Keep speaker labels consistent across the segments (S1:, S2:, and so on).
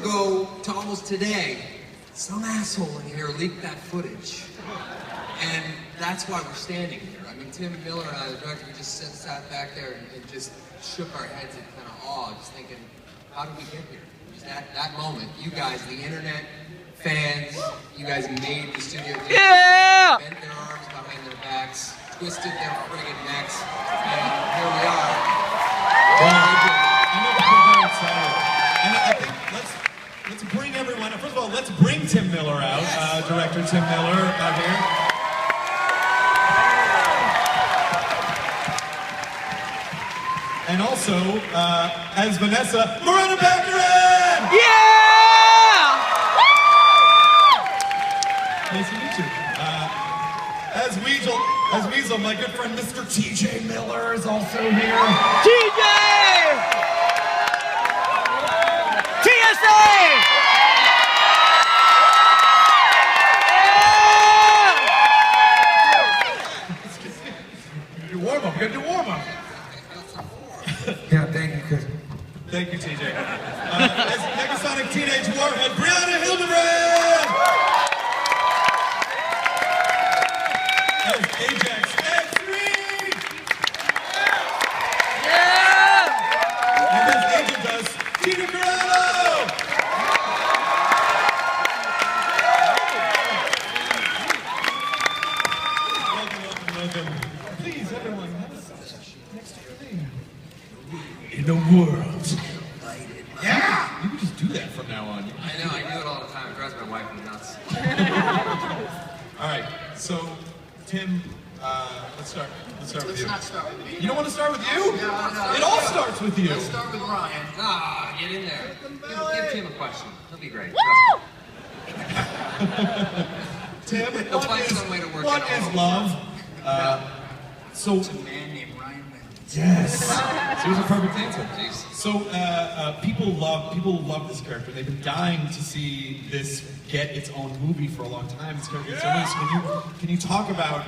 S1: ago to almost today, some asshole in here leaked that footage. And that's why we're standing here. I mean, Tim Miller and I, the director, we just sat back there and just shook our heads in kind of awe, just thinking, how did we get here? Just that moment, you guys, the internet, fans, you guys made the studio.
S2: Yeah!
S1: Bent their arms behind their backs, twisted their friggin' necks, and here we are.
S3: Well, I know people are very excited. And I think let's bring everyone, first of all, let's bring Tim Miller out, yes. Director Tim Miller out here. And also, as Vanessa, Miranda Baccarin!
S2: Yeah!
S3: Nice to meet you. As Weasel, my good friend Mr. TJ Miller is also here.
S2: TJ! TSA!
S3: Do warm-up, we gotta do warm-up.
S4: Yeah, thank you, Chris.
S3: Thank you, TJ. As Negasonic Teenage Warhead, Brianna Hildebrand! As Ajax X3!
S2: Yeah!
S3: And as Angel Dust, Tina Carano! Welcome. Please, everyone, have a seat next to your name. In a world. Yeah! You can just do that from now on.
S1: I know, I do it all the time. It drives my wife nuts.
S3: All right, so Tim, let's start with you.
S5: Let's not start with me.
S3: You don't want to start with you?
S5: No.
S3: It all starts with you.
S5: Let's start with Ryan.
S1: Ah, get in there. Give Tim a question. He'll be great.
S3: Tim,
S1: He'll find some way to work
S3: what
S1: it
S3: is
S1: out.
S3: love? So
S5: It's a man named Ryan Reynolds.
S3: yes, so it was a perfect answer.
S1: Jeez.
S3: So people love this character. They've been dying to see this get its own movie for a long time. It's going to be so nice. Can you talk about,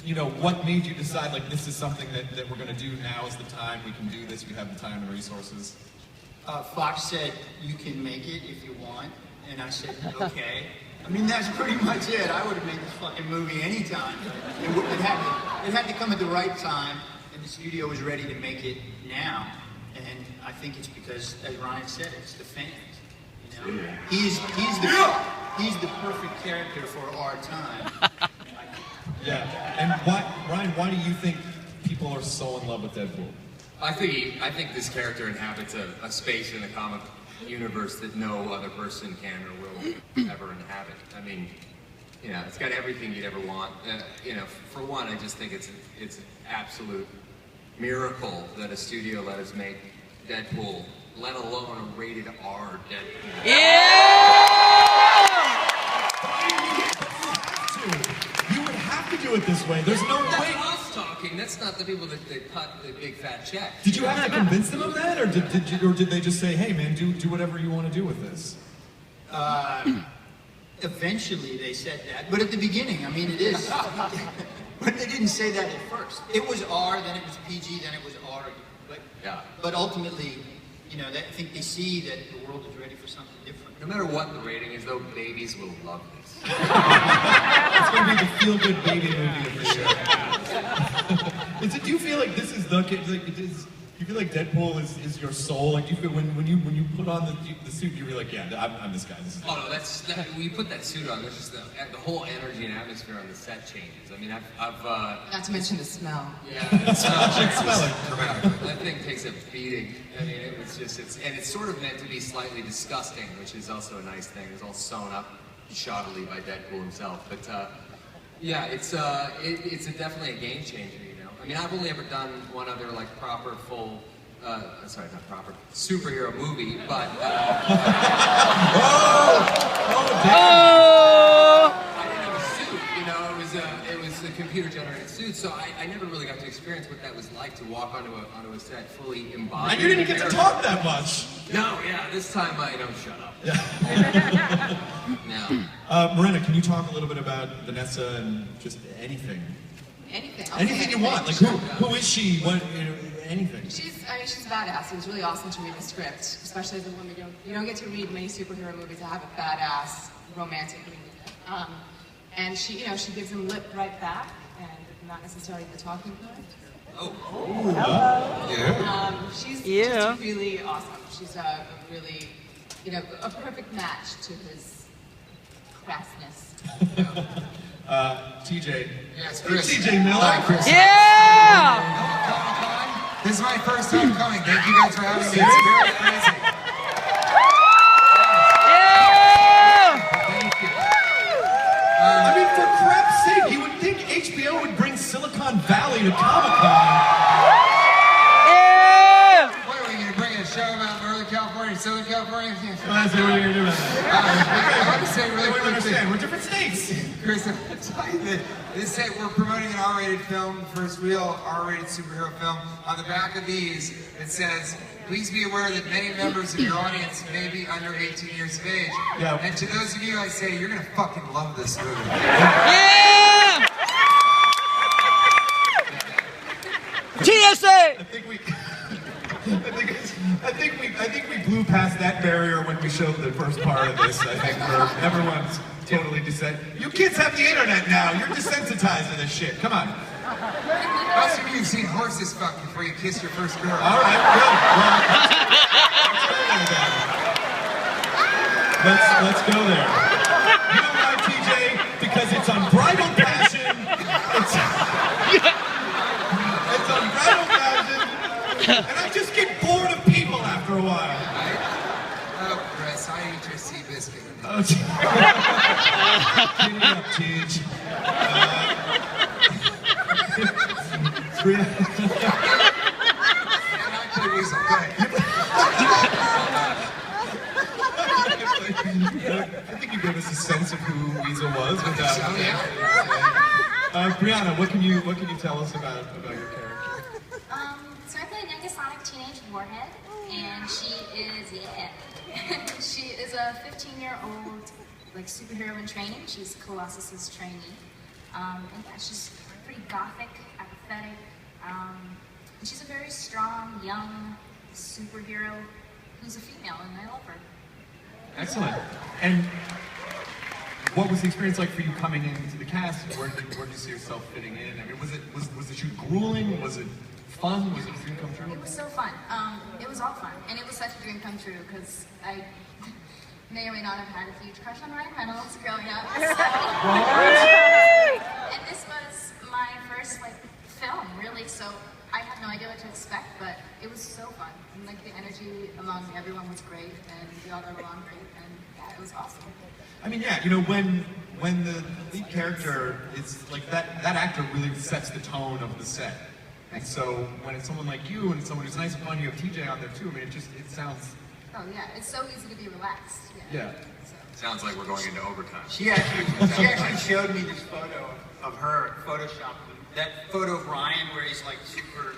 S3: you know, what made you decide like this is something that we're going to do now is the time we can do this. We have the time and resources.
S5: Fox said, you can make it if you want. And I said, okay. I mean, that's pretty much it. I would have made this fucking movie anytime. It had to come at the right time, and the studio was ready to make it now. And I think it's because, as Ryan said, it's the fans. You know, he's the perfect character for our time.
S3: Yeah, and Ryan, why do you think people are so in love with Deadpool?
S1: I think this character inhabits a space in the comic universe that no other person can or will ever inhabit. I mean, you know, it's got everything you'd ever want. You know, for one, I just think it's an absolute miracle that a studio let us make Deadpool, let alone a rated R Deadpool.
S2: Yeah!
S3: You would have to do it this way. There's no
S1: That's
S3: way.
S1: us talking. That's not the people that cut the big fat check.
S3: Did you have to convince them of that, or did they just say, "Hey, man, do whatever you want to do with this"?
S5: Eventually, they said that, but at the beginning, I mean, it is. But they didn't say that at first. It was R, then it was PG, then it was R. But ultimately, you know, I think they see that the world is ready for something different.
S1: No matter what the rating is, though, babies will love this.
S3: It's going to be the feel-good baby movie of the year. Do you feel like this is the kid? Like it is. You feel like Deadpool is your soul? Like you feel when you put on the suit, you feel like, yeah, I'm this guy. This is
S1: oh no, when you put that suit on, there's just the whole energy and atmosphere on the set changes. I mean, I've
S6: Not to mention the smell.
S1: yeah, the smell
S3: smell it.
S1: dramatically. That thing takes a beating. I mean, it's sort of meant to be slightly disgusting, which is also a nice thing. It's all sewn up shoddily by Deadpool himself, but yeah, it's definitely a game changer. I mean, I've only ever done one other like proper full, sorry, not proper, superhero movie, but I didn't have a suit, you know, it was a computer-generated suit, so I never really got to experience what that was like to walk onto a set fully embodied.
S3: And you didn't get to talk that much.
S1: No, yeah, this time I don't shut up.
S3: Yeah.
S1: No.
S3: Miranda, can you talk a little bit about Vanessa and just anything?
S6: Anything.
S3: Anything you want. Like who is she? What? You know, anything.
S6: She's badass. It was really awesome to read the script, especially as a woman. You don't get to read many superhero movies that have a badass romantic lead. And she gives him lip right back, and not necessarily the talking point. She's just really awesome. She's a really, a perfect match to his crassness.
S3: TJ.
S1: Yes, Chris.
S3: TJ Miller.
S1: Hi, Chris.
S2: Yeah!
S1: Comic-Con. This is my first time coming. Thank you guys for having me. It's very amazing.
S2: Yeah!
S1: Thank you.
S3: I mean, for crap's sake, you would think HBO would bring Silicon Valley to Comic-Con.
S2: Yeah!
S1: What are we going to bring a show about Northern California, Southern California?
S3: What are you going to do about that?
S1: I want to say really
S3: I don't
S1: quickly.
S3: understand. We're different states.
S1: Chris, I'm going to tell you that we're promoting an R-rated film, first real R-rated superhero film. On the back of these, it says, please be aware that many members of your audience may be under 18 years of age.
S3: Yeah.
S1: And to those of you, I say, you're going to fucking love this movie.
S2: Yeah! TSA!
S3: I think we blew past that barrier when we showed the first part of this. I think everyone's totally You kids have the internet now. You're desensitized to this shit. Come on.
S1: Most of you have seen horses fuck before you kiss your first girl.
S3: All right, good. Well, let's go there. You know why, TJ? Because it's unbridled passion. It's unbridled passion. And I just get bored of people after a while.
S1: Oh, Chris, I eat your sea biscuit.
S3: Oh, Giddy up, Teach. I think you gave us a sense of who Weasel was without. Brianna, what can you tell us about your character?
S4: So I play a Negasonic teenage warhead, and she is a 15-year-old like superhero in training. She's Colossus's trainee, and yeah, she's pretty gothic, apathetic, and she's a very strong, young superhero who's a female, and I love her.
S3: Excellent. And what was the experience like for you coming into the cast? Where did you see yourself fitting in? I mean, was the shoot grueling? Was it fun? Was it a dream come true?
S4: It was so fun. It was all fun, and it was such a dream come true because I may or may not have had a huge crush on Ryan Reynolds growing up. So. And this was my first film, really. So I had no idea what to expect, but it was so fun. And the energy among everyone was great, and we all got along great, and yeah, it was awesome.
S3: I mean, yeah, when the lead character is like that actor really sets the tone of the set. And so when it's someone like you and it's someone who's nice and fun, you have TJ on there too. I mean, it sounds.
S4: Oh yeah, it's so easy to be relaxed.
S3: Yeah.
S1: Sounds like we're going into overtime.
S5: She actually showed me this photo of her Photoshop. That photo of Ryan where he's like super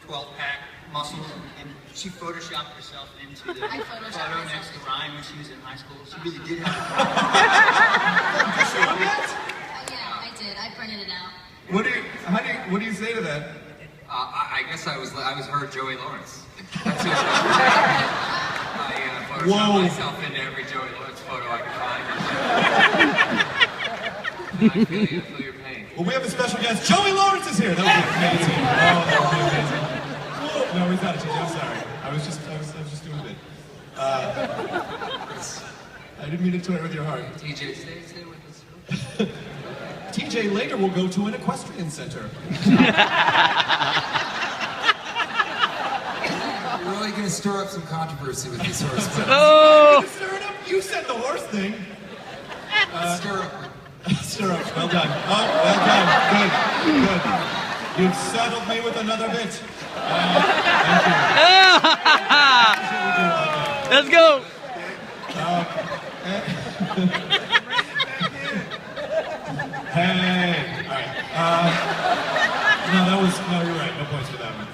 S5: 12-pack muscles, and she photoshopped herself into the
S4: I photoshopped
S5: photo
S4: myself.
S5: next to Ryan when she was in high school. She really did have
S4: Yeah, I did. I printed it out.
S3: What do you say to that?
S1: I guess I was her Joey Lawrence. That's who I photoshopped
S3: Whoa.
S1: myself into every Joey Lawrence photo I could find. I feel your pain.
S3: Well, we have a special guest. Joey Lawrence is here. That was amazing. Oh, that was amazing. No, he's not a TJ. I'm sorry. I was just doing a bit. I didn't mean to toy with your heart.
S1: TJ, stay with us.
S3: TJ later will go to an equestrian center.
S1: You're really going to stir up some controversy with these horse films.
S2: Oh!
S3: Stir it up. You said the horse thing.
S1: Stir up.
S3: Stir up. Well done. Oh, well done. Good. You've saddled me with another bit. Thank you.
S2: Let's go!
S3: Hey. All right. No, you're right. No points for that one.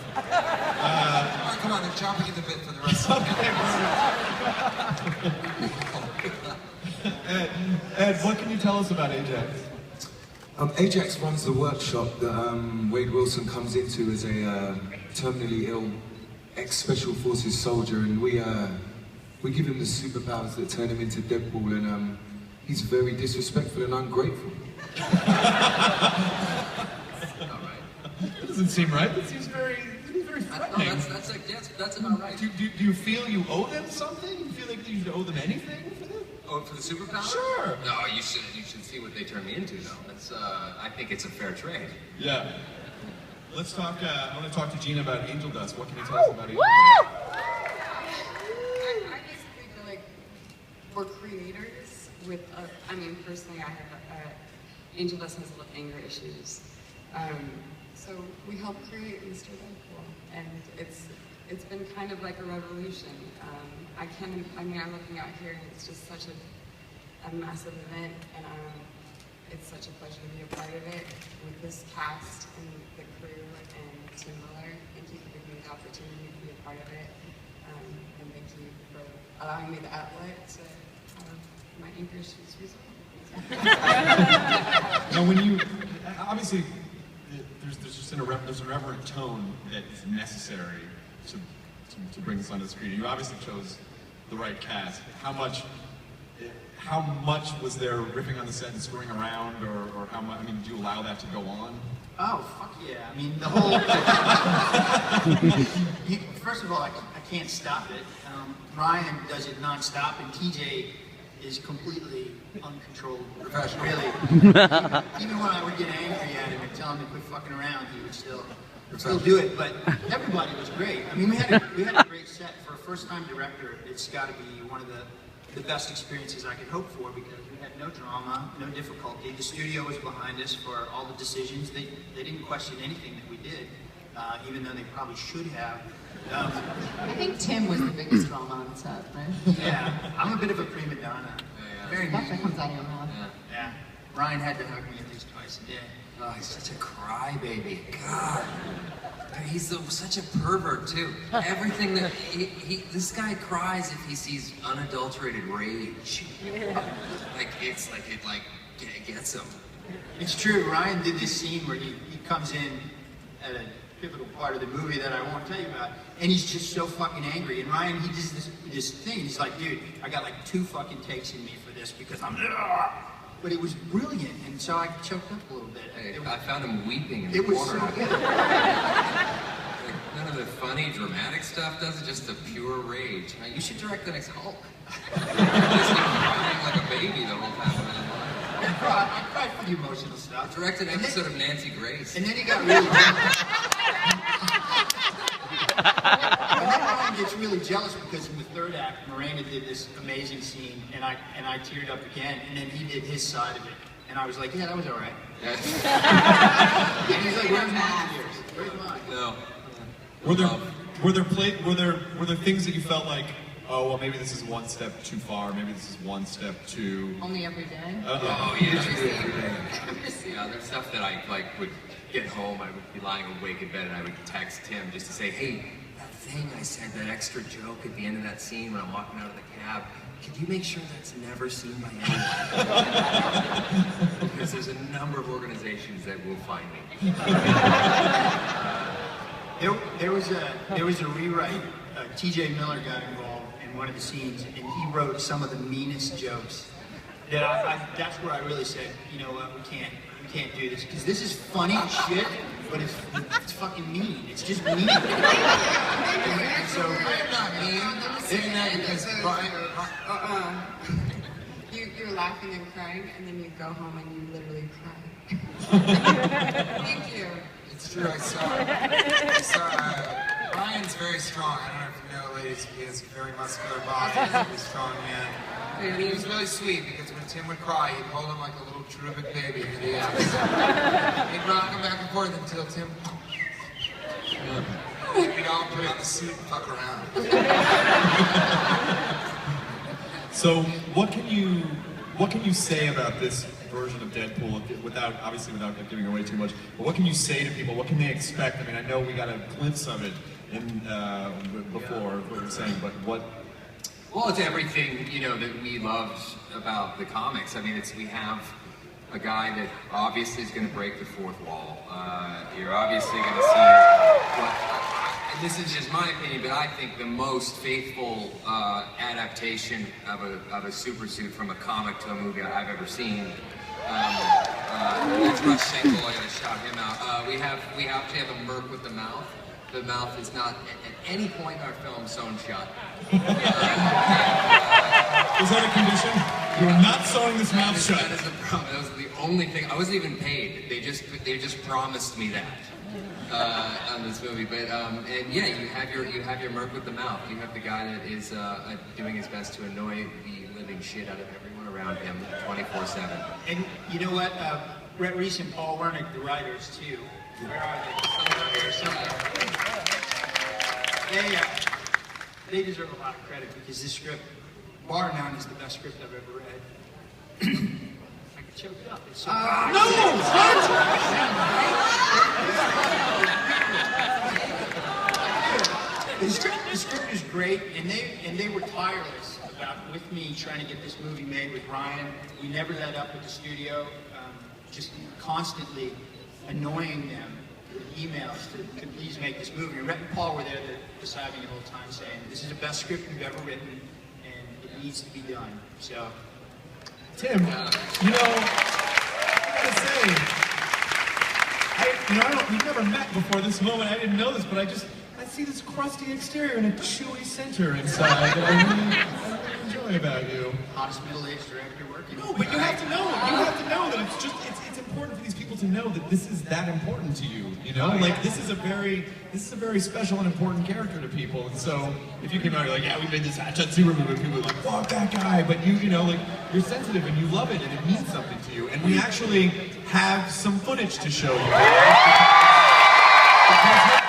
S1: Come on, they're chopping at the bit for the rest of the
S3: Ed, what can you tell us about Ajax?
S7: Ajax runs the workshop that Wade Wilson comes into as a terminally ill ex-Special Forces soldier, and we give him the superpowers that turn him into Deadpool, and he's very disrespectful and ungrateful.
S3: That doesn't seem right. That seems very threatening.
S1: That's about right.
S3: Do you feel you owe them something? Do you feel like you should owe them anything for this?
S1: Oh, for the superpower?
S3: Sure.
S1: No, you should see what they turn me into, though. That's I think it's a fair trade.
S3: Yeah. Let's talk. I want to talk to Gina about Angel Dust. What can you tell us about Angel
S6: I basically feel like we're creators with, I mean, personally, I have, Angel Dust has anger issues. So we help create Mr. Deadpool, and it's been kind of like a revolution. I'm looking out here, and it's just such a massive event, and it's such a pleasure to be a part of it with this cast and the crew and Tim Miller. Thank you for giving me the opportunity to be a part of it, and thank you for allowing me the outlet to have my anger issues resolved.
S3: Now, when you obviously there's just there's a reverent tone that is necessary to bring this onto the screen. You obviously chose the right cast. How much was there riffing on the set and screwing around, or how much? I mean, do you allow that to go on?
S5: Oh, fuck yeah. I mean, the whole... First of all, I can't stop it. Ryan does it non-stop, and TJ is completely uncontrollable. Professional. Really. Even when I would get angry at him and tell him to quit fucking around, he would still do it. But everybody was great. I mean, we had a great set. For a first-time director, it's got to be one of the best experiences I could hope for, because we had no drama, no difficulty. The studio was behind us for all the decisions. They didn't question anything that we did, even though they probably should have.
S6: I think Tim was the biggest drama on set, right?
S5: Yeah, I'm a bit of a prima donna. Very
S6: Stuff that comes out of your mouth.
S5: Yeah. Ryan had to hug me at least twice a day.
S1: Oh, he's such a crybaby. God. He's such a pervert, too. Everything that this guy cries if he sees unadulterated rage. Like, it gets him.
S5: It's true. Ryan did this scene where he comes in at a pivotal part of the movie that I won't tell you about, and he's just so fucking angry. And Ryan, he does this thing. He's like, dude, I got like 2 fucking takes in me for this because I'm... But it was brilliant, and so I choked up a little bit.
S1: Hey, I found him weeping in the
S5: It was
S1: corner.
S5: so good.
S1: Like, none of the funny, dramatic stuff does it, just the pure rage. Now, you should direct the next Hulk. Just crying like a baby the whole time.
S5: I cried for the emotional stuff.
S1: Direct an episode of Nancy Grace.
S5: And then he got really And then Ryan gets really jealous because in the third act, Miranda did this amazing scene, and I teared up again, and then he did his side of it. And I was like, yeah, that was all right. And he's like, where's mine? Where's mine?
S1: No.
S3: Were there things that you felt like, oh, well, maybe this is one step too far, maybe this is one step too...
S6: Only every day?
S1: Oh, yeah. Yeah, there's stuff that I would get home, I would be lying awake in bed, and I would text Tim just to say, hey, that thing I said, that extra joke at the end of that scene when I'm walking out of the cab, could you make sure that's never seen by anyone? Because there's a number of organizations that will find me.
S5: There was a rewrite. TJ Miller got involved in one of the scenes, and he wrote some of the meanest jokes. That's where I really said, you know what, we can't do this, because this is funny as shit, but it's fucking mean. It's just mean. And so
S6: I'm not mean. Isn't that because you're laughing and crying, and then you go home and you literally cry. Thank you.
S8: It's true, I saw Ryan's very strong. I don't know if you know, ladies, he has a very muscular body, he's a very strong man. And he was really sweet, because when Tim would cry, he'd hold him like a little cherubic baby in the ass. He'd rock him back and forth until Tim... We'd all put on the suit and fuck around.
S3: So, what can you say about this version of Deadpool, without giving away too much? But what can you say to people? What can they expect? I mean, I know we got a glimpse of it before what you're saying, but what?
S1: Well, it's everything, that we loved about the comics. I mean, we have a guy that obviously is going to break the fourth wall. You're obviously going to see what, this is just my opinion, but I think the most faithful adaptation of a super suit from a comic to a movie I've ever seen. That's Rush Schenkel. I gotta shout him out. We actually have a merc with the mouth. The mouth is not at any point in our film sewn shut.
S3: Is that a condition? You are not sewing this mouth shut.
S1: That is the problem. That was the only thing. I wasn't even paid. They just promised me that on this movie. But and yeah, you have your merc with the mouth. You have the guy that is doing his best to annoy the living shit out of everyone around him 24/7.
S5: And you know what? Brett Reese and Paul Wernick, the writers too. Where are they? Somewhere. They deserve a lot of credit because this script, bar none, is the best script I've ever read. I could choke it up. It's so The script is great, and they were tireless with me trying to get this movie made with Ryan. We never let up with the studio, just constantly annoying them with emails to please make this movie. Rhett and Paul were there beside me the whole time saying, this is the best script we've ever written, and it needs to be done. So,
S3: Tim, you know, I gotta say, we've never met before this moment. I didn't know this, but I see this crusty exterior and a chewy center inside that I really enjoy about you.
S5: hottest middle-aged director working.
S3: No, but you have to know. You have to know that it's important for these people to know that this is that important to you. You know, like this is a very special and important character to people. And so if you come out, you're like, yeah, we made this Hatchet Super movie, and people are like, fuck that guy. But you know, like you're sensitive and you love it and it means something to you. And we actually have some footage to show you. Because